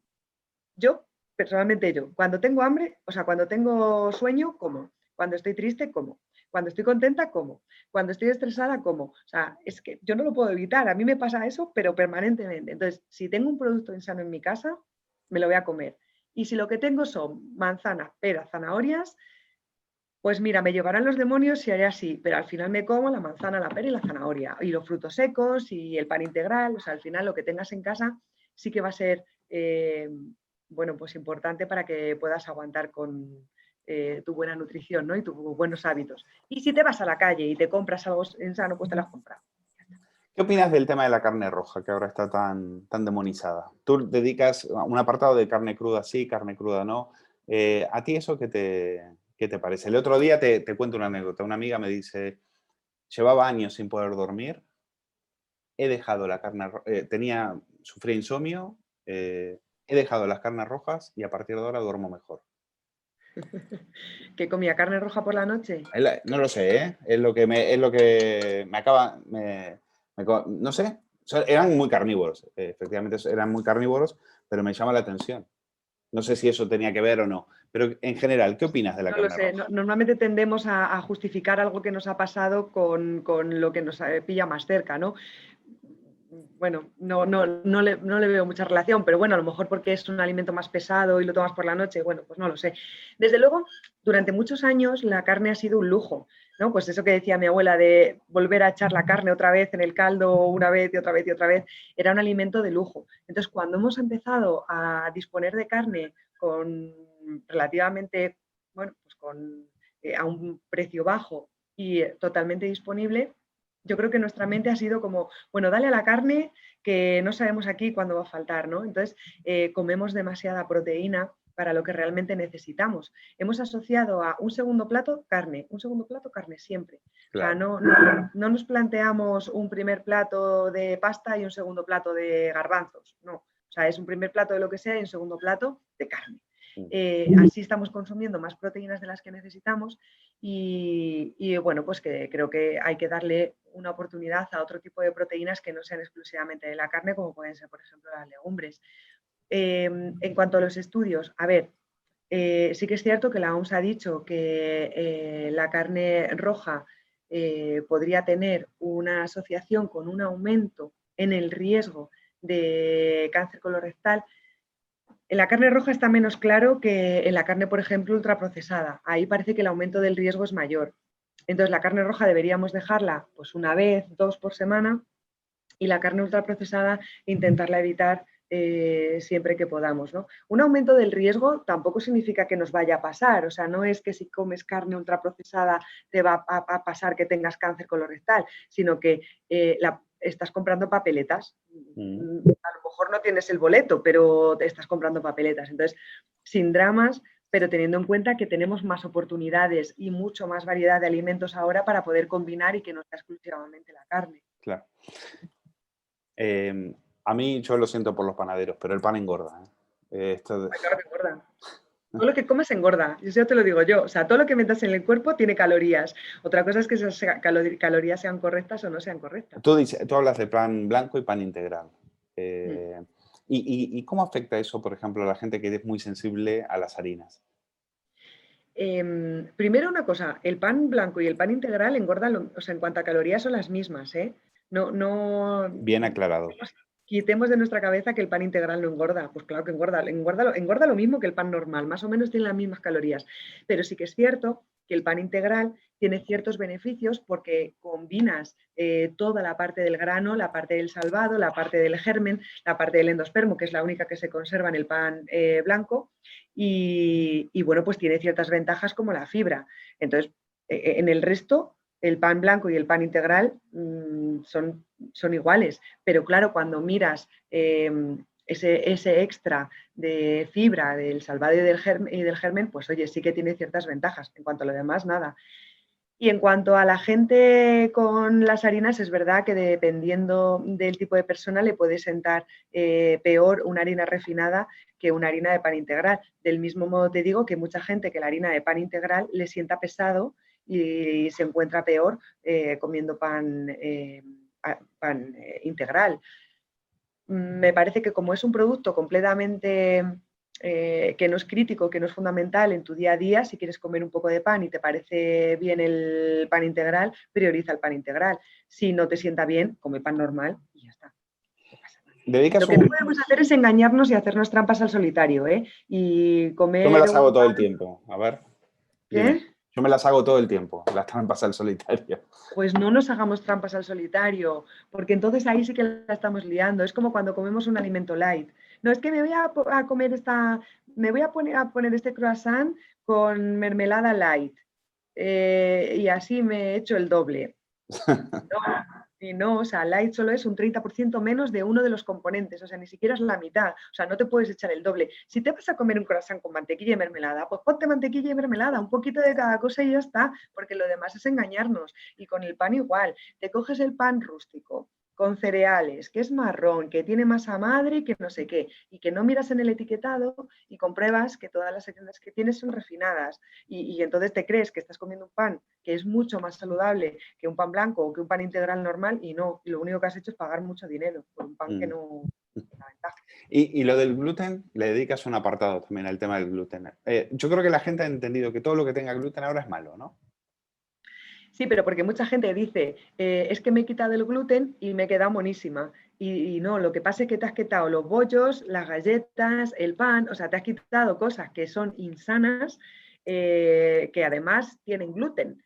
personalmente, cuando tengo hambre, o sea, cuando tengo sueño, como. Cuando estoy triste, como. Cuando estoy contenta, como. Cuando estoy estresada, como. O sea, es que yo no lo puedo evitar. A mí me pasa eso, pero permanentemente. Entonces, si tengo un producto insano en mi casa, me lo voy a comer. Y si lo que tengo son manzanas, peras, zanahorias, pues mira, me llevarán los demonios y haré así, pero al final me como la manzana, la pera y la zanahoria, y los frutos secos y el pan integral. O sea, al final lo que tengas en casa sí que va a ser, bueno, pues importante para que puedas aguantar con tu buena nutrición, ¿no? Y tus buenos hábitos. Y si te vas a la calle y te compras algo insano, pues te lo has comprado. ¿Qué opinas del tema de la carne roja, que ahora está tan demonizada? Tú dedicas un apartado de carne cruda sí, carne cruda no. ¿A ti eso qué te parece? El otro día te cuento una anécdota. Una amiga me dice, llevaba años sin poder dormir, he dejado la carne, sufría insomnio, he dejado las carnes rojas y a partir de ahora duermo mejor. ¿Que comía carne roja por la noche? No lo sé, ¿eh? Es lo que me acaba, no sé, eran muy carnívoros, efectivamente eran muy carnívoros, pero me llama la atención. No sé si eso tenía que ver o no, pero en general, ¿qué opinas de la No lo carne sé. roja? Normalmente tendemos a justificar algo que nos ha pasado con lo que nos pilla más cerca, ¿no? Bueno, no le veo mucha relación, pero bueno, a lo mejor porque es un alimento más pesado y lo tomas por la noche, bueno, pues no lo sé. Desde luego, durante muchos años la carne ha sido un lujo, ¿no? Pues eso que decía mi abuela de volver a echar la carne otra vez en el caldo una vez y otra vez y otra vez, era un alimento de lujo. Entonces, cuando hemos empezado a disponer de carne con relativamente, bueno, pues a un precio bajo y totalmente disponible, yo creo que nuestra mente ha sido como, bueno, dale a la carne que no sabemos aquí cuándo va a faltar, ¿no? Entonces, comemos demasiada proteína para lo que realmente necesitamos. Hemos asociado a un segundo plato carne siempre. Claro. O sea, no nos planteamos un primer plato de pasta y un segundo plato de garbanzos, no. O sea, es un primer plato de lo que sea y un segundo plato de carne. Así estamos consumiendo más proteínas de las que necesitamos y bueno, pues que creo que hay que darle una oportunidad a otro tipo de proteínas que no sean exclusivamente de la carne, como pueden ser, por ejemplo, las legumbres. En cuanto a los estudios, a ver, sí que es cierto que la OMS ha dicho que la carne roja podría tener una asociación con un aumento en el riesgo de cáncer colorectal. En la carne roja está menos claro que en la carne, por ejemplo, ultraprocesada. Ahí parece que el aumento del riesgo es mayor. Entonces, la carne roja deberíamos dejarla pues una vez, 2 por semana, y la carne ultraprocesada intentarla evitar siempre que podamos, ¿no? Un aumento del riesgo tampoco significa que nos vaya a pasar, o sea, no es que si comes carne ultraprocesada te va a pasar que tengas cáncer colorectal, sino que estás comprando papeletas. A lo mejor no tienes el boleto, pero te estás comprando papeletas. Entonces, sin dramas, pero teniendo en cuenta que tenemos más oportunidades y mucho más variedad de alimentos ahora para poder combinar y que no sea exclusivamente la carne. Claro. A mí, yo lo siento por los panaderos, pero el pan engorda. Claro que engorda. Todo lo que comes engorda, eso te lo digo yo. O sea, todo lo que metas en el cuerpo tiene calorías. Otra cosa es que esas calorías sean correctas o no sean correctas. Tú hablas de pan blanco y pan integral. ¿Y cómo afecta eso, por ejemplo, a la gente que es muy sensible a las harinas? Primero una cosa, el pan blanco y el pan integral engordan, o sea, en cuanto a calorías son las mismas, ¿eh? No Bien aclarado. quitemos de nuestra cabeza que el pan integral no engorda. Pues claro que engorda lo mismo que el pan normal, más o menos tiene las mismas calorías. Pero sí que es cierto que el pan integral tiene ciertos beneficios porque combinas toda la parte del grano, la parte del salvado, la parte del germen, la parte del endospermo, que es la única que se conserva en el pan blanco, y bueno, pues tiene ciertas ventajas como la fibra. Entonces, en el resto, el pan blanco y el pan integral son iguales, pero claro, cuando miras ese extra de fibra del salvado y del germen, pues oye, sí que tiene ciertas ventajas. En cuanto a lo demás, nada. Y en cuanto a la gente con las harinas, es verdad que dependiendo del tipo de persona le puede sentar peor una harina refinada que una harina de pan integral. Del mismo modo te digo que mucha gente que la harina de pan integral le sienta pesado y se encuentra peor comiendo pan integral. Me parece que como es un producto completamente que no es crítico, que no es fundamental en tu día a día. Si quieres comer un poco de pan y te parece bien el pan integral, prioriza el pan integral. Si no te sienta bien, come pan normal y ya está. Lo que no podemos hacer es engañarnos y hacernos trampas al solitario, ¿eh? Y comer... Yo me las hago todo el tiempo. A ver. ¿Qué? Yo me las hago todo el tiempo, las trampas al solitario. Pues no nos hagamos trampas al solitario, porque entonces ahí sí que la estamos liando. Es como cuando comemos un alimento light. No, es que me voy a comer me voy a poner este croissant con mermelada light. Y así me he hecho el doble. No, o sea, light solo es un 30% menos de uno de los componentes, o sea, ni siquiera es la mitad, o sea, no te puedes echar el doble. Si te vas a comer un croissant con mantequilla y mermelada, pues ponte mantequilla y mermelada, un poquito de cada cosa y ya está, porque lo demás es engañarnos. Y con el pan igual, te coges el pan rústico, con cereales, que es marrón, que tiene masa madre, que no sé qué, y que no miras en el etiquetado y compruebas que todas las etiquetas que tienes son refinadas. Y entonces te crees que estás comiendo un pan que es mucho más saludable que un pan blanco o que un pan integral normal y no, lo único que has hecho es pagar mucho dinero por un pan que no tiene la ventaja. Y lo del gluten, le dedicas un apartado también al tema del gluten. Yo creo que la gente ha entendido que todo lo que tenga gluten ahora es malo, ¿no? Sí, pero porque mucha gente dice, es que me he quitado el gluten y me he quedado monísima. Y no, lo que pasa es que te has quitado los bollos, las galletas, el pan, o sea, te has quitado cosas que son insanas, que además tienen gluten.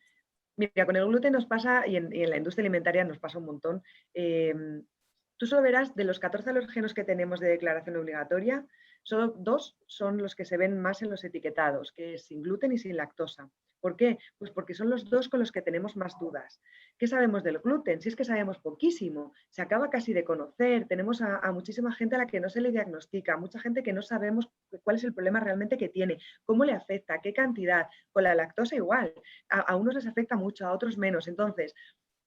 Mira, con el gluten nos pasa, y en la industria alimentaria nos pasa un montón. Tú solo verás, de los 14 alergenos que tenemos de declaración obligatoria, solo 2 son los que se ven más en los etiquetados, que es sin gluten y sin lactosa. ¿Por qué? Pues porque son los 2 con los que tenemos más dudas. ¿Qué sabemos del gluten? Si es que sabemos poquísimo, se acaba casi de conocer, tenemos a muchísima gente a la que no se le diagnostica, mucha gente que no sabemos cuál es el problema realmente que tiene, cómo le afecta, qué cantidad. Con la lactosa igual, a unos les afecta mucho, a otros menos. Entonces,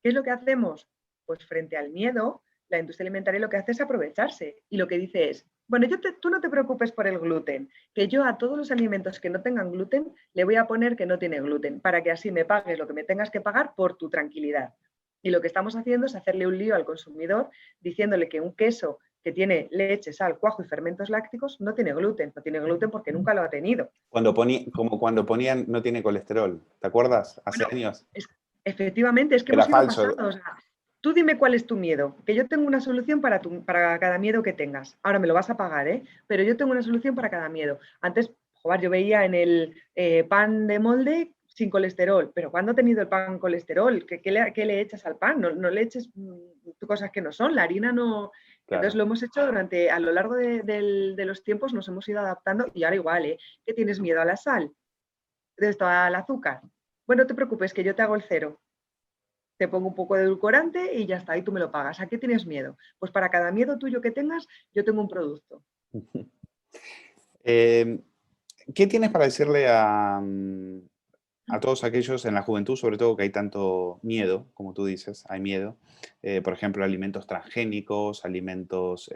¿qué es lo que hacemos? Pues frente al miedo, la industria alimentaria lo que hace es aprovecharse y lo que dice es, bueno, tú no te preocupes por el gluten, que yo a todos los alimentos que no tengan gluten le voy a poner que no tiene gluten, para que así me pagues lo que me tengas que pagar por tu tranquilidad. Y lo que estamos haciendo es hacerle un lío al consumidor diciéndole que un queso que tiene leche, sal, cuajo y fermentos lácticos no tiene gluten porque nunca lo ha tenido. Como cuando ponían no tiene colesterol, ¿te acuerdas? Hace años. Efectivamente, es que Era hemos ido falso. pasando, o sea, tú dime cuál es tu miedo, que yo tengo una solución para cada miedo que tengas. Ahora me lo vas a pagar, ¿eh? Pero yo tengo una solución para cada miedo. Antes, joder, yo veía en el pan de molde sin colesterol, pero ¿cuándo ha tenido el pan colesterol? ¿Qué le echas al pan? No le eches cosas que no son, la harina no... Claro. Entonces lo hemos hecho a lo largo de los tiempos, nos hemos ido adaptando y ahora igual, ¿eh? ¿Qué tienes miedo a la sal? ¿De esto al azúcar? Bueno, no te preocupes, que yo te hago el cero. Te pongo un poco de edulcorante y ya está, y tú me lo pagas. ¿A qué tienes miedo? Pues para cada miedo tuyo que tengas, yo tengo un producto. ¿Qué tienes para decirle a todos aquellos en la juventud, sobre todo, que hay tanto miedo, como tú dices, hay miedo? Por ejemplo, alimentos transgénicos, alimentos...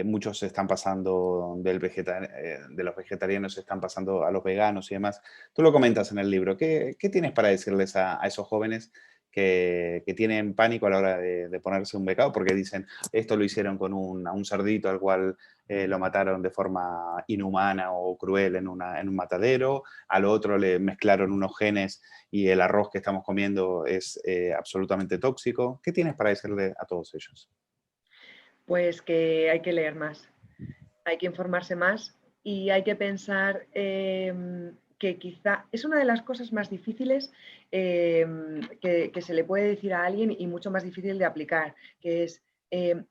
muchos se están pasando de los vegetarianos, se están pasando a los veganos y demás. Tú lo comentas en el libro. ¿Qué tienes para decirles a esos jóvenes que tienen pánico a la hora de ponerse un becado? Porque dicen, esto lo hicieron con a un cerdito al cual lo mataron de forma inhumana o cruel en un matadero, al otro le mezclaron unos genes y el arroz que estamos comiendo es absolutamente tóxico. ¿Qué tienes para decirle a todos ellos? Pues que hay que leer más, hay que informarse más y hay que pensar que quizá es una de las cosas más difíciles que se le puede decir a alguien y mucho más difícil de aplicar, que es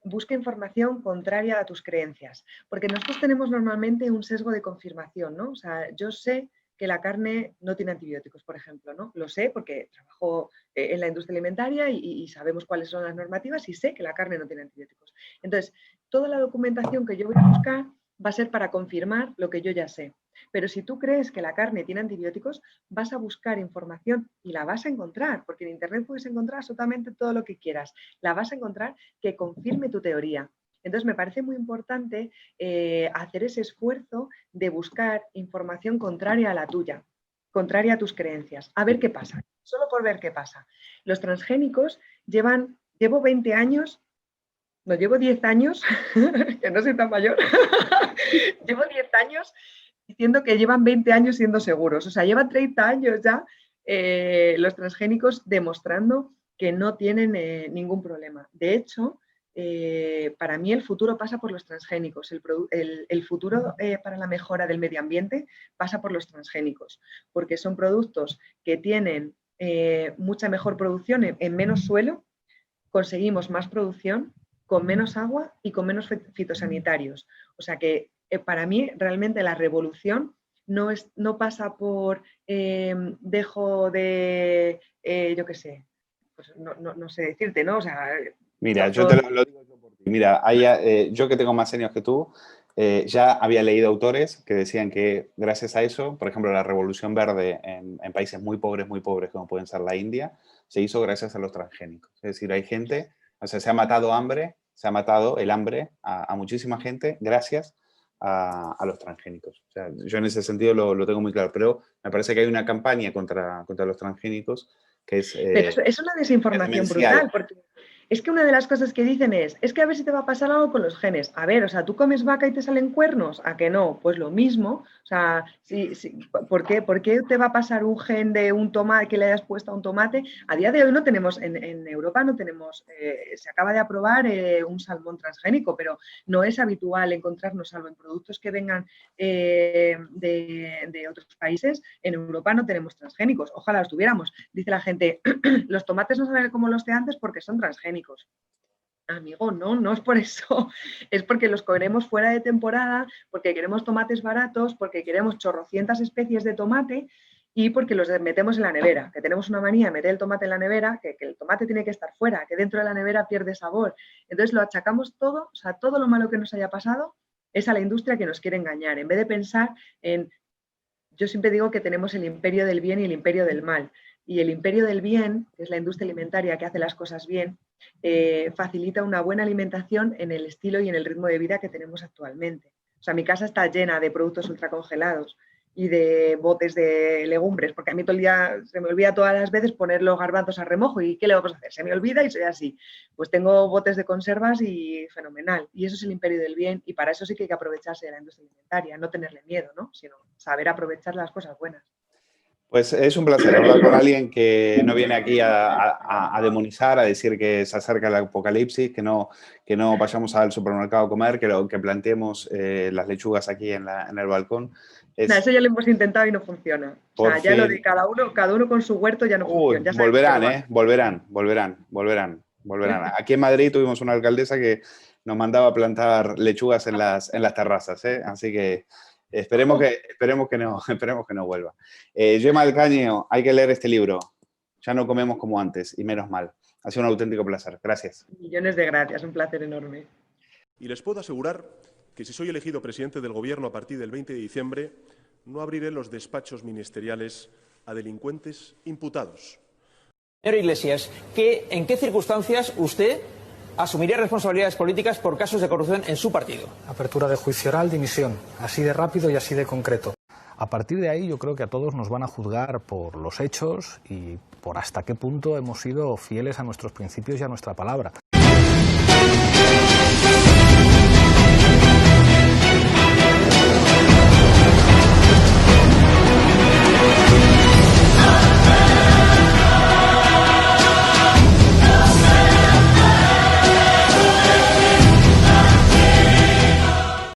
busca información contraria a tus creencias, porque nosotros tenemos normalmente un sesgo de confirmación, ¿no? O sea, yo sé que la carne no tiene antibióticos, por ejemplo, ¿no? Lo sé porque trabajo en la industria alimentaria y sabemos cuáles son las normativas y sé que la carne no tiene antibióticos. Entonces, toda la documentación que yo voy a buscar va a ser para confirmar lo que yo ya sé. Pero si tú crees que la carne tiene antibióticos, vas a buscar información y la vas a encontrar, porque en Internet puedes encontrar absolutamente todo lo que quieras. La vas a encontrar que confirme tu teoría. Entonces, me parece muy importante hacer ese esfuerzo de buscar información contraria a la tuya, contraria a tus creencias, a ver qué pasa, solo por ver qué pasa. Los transgénicos llevo 20 años No, llevo 10 años, que no soy tan mayor, llevo 10 años diciendo que llevan 20 años siendo seguros. O sea, llevan 30 años ya los transgénicos demostrando que no tienen ningún problema. De hecho, para mí el futuro pasa por los transgénicos. El futuro para la mejora del medio ambiente pasa por los transgénicos, porque son productos que tienen mucha mejor producción en menos suelo, conseguimos más producción con menos agua y con menos fitosanitarios. O sea que para mí realmente la revolución no pasa por dejo de, yo qué sé, pues no sé decirte, ¿no? O sea, mira, yo te lo digo yo por ti. Mira, yo que tengo más años que tú, ya había leído autores que decían que gracias a eso, por ejemplo, la revolución verde en países muy pobres, como pueden ser la India, se hizo gracias a los transgénicos. Es decir, hay gente, o sea, se ha matado el hambre a muchísima gente gracias a los transgénicos. O sea, yo en ese sentido lo tengo muy claro, pero me parece que hay una campaña contra los transgénicos que es... pero es una desinformación brutal, porque es que una de las cosas que dicen es que a ver si te va a pasar algo con los genes. A ver, o sea, ¿tú comes vaca y te salen cuernos? ¿A que no? Pues lo mismo. O sea, ¿por qué te va a pasar un gen de un tomate que le hayas puesto a un tomate? A día de hoy no tenemos, en Europa no tenemos, se acaba de aprobar un salmón transgénico, pero no es habitual encontrarnos, salvo en productos que vengan de otros países. En Europa no tenemos transgénicos. Ojalá los tuviéramos. Dice la gente, los tomates no saben como los de antes porque son transgénicos. Amigo, no es por eso, es porque los cogeremos fuera de temporada, porque queremos tomates baratos, porque queremos chorrocientas especies de tomate y porque los metemos en la nevera, que tenemos una manía de meter el tomate en la nevera, que el tomate tiene que estar fuera, que dentro de la nevera pierde sabor. Entonces lo achacamos todo, o sea, todo lo malo que nos haya pasado es a la industria que nos quiere engañar, en vez de pensar en... Yo siempre digo que tenemos el imperio del bien y el imperio del mal. Y el imperio del bien, que es la industria alimentaria que hace las cosas bien, facilita una buena alimentación en el estilo y en el ritmo de vida que tenemos actualmente. O sea, mi casa está llena de productos ultracongelados y de botes de legumbres, porque a mí todo el día se me olvida todas las veces poner los garbanzos a remojo. ¿Y qué le vamos a hacer? Se me olvida y soy así. Pues tengo botes de conservas y fenomenal. Y eso es el imperio del bien y para eso sí que hay que aprovecharse de la industria alimentaria, no tenerle miedo, ¿no? Sino saber aprovechar las cosas buenas. Pues es un placer hablar con alguien que no viene aquí a demonizar, a decir que se acerca el apocalipsis, que no vayamos al supermercado a comer, que planteemos las lechugas aquí en el balcón. No, eso ya lo hemos intentado y no funciona. O sea, ya lo de cada uno con su huerto ya no funciona. Ya volverán. Aquí en Madrid tuvimos una alcaldesa que nos mandaba a plantar lechugas en las terrazas, ¿eh? Así que esperemos que no vuelva. Gemma del Caño, hay que leer este libro. Ya no comemos como antes, y menos mal. Ha sido un auténtico placer. Gracias. Millones de gracias, un placer enorme. Y les puedo asegurar que si soy elegido presidente del Gobierno a partir del 20 de diciembre, no abriré los despachos ministeriales a delincuentes imputados. Señor Iglesias, ¿en qué circunstancias usted asumiría responsabilidades políticas por casos de corrupción en su partido? Apertura de juicio oral, dimisión. Así de rápido y así de concreto. A partir de ahí yo creo que a todos nos van a juzgar por los hechos y por hasta qué punto hemos sido fieles a nuestros principios y a nuestra palabra.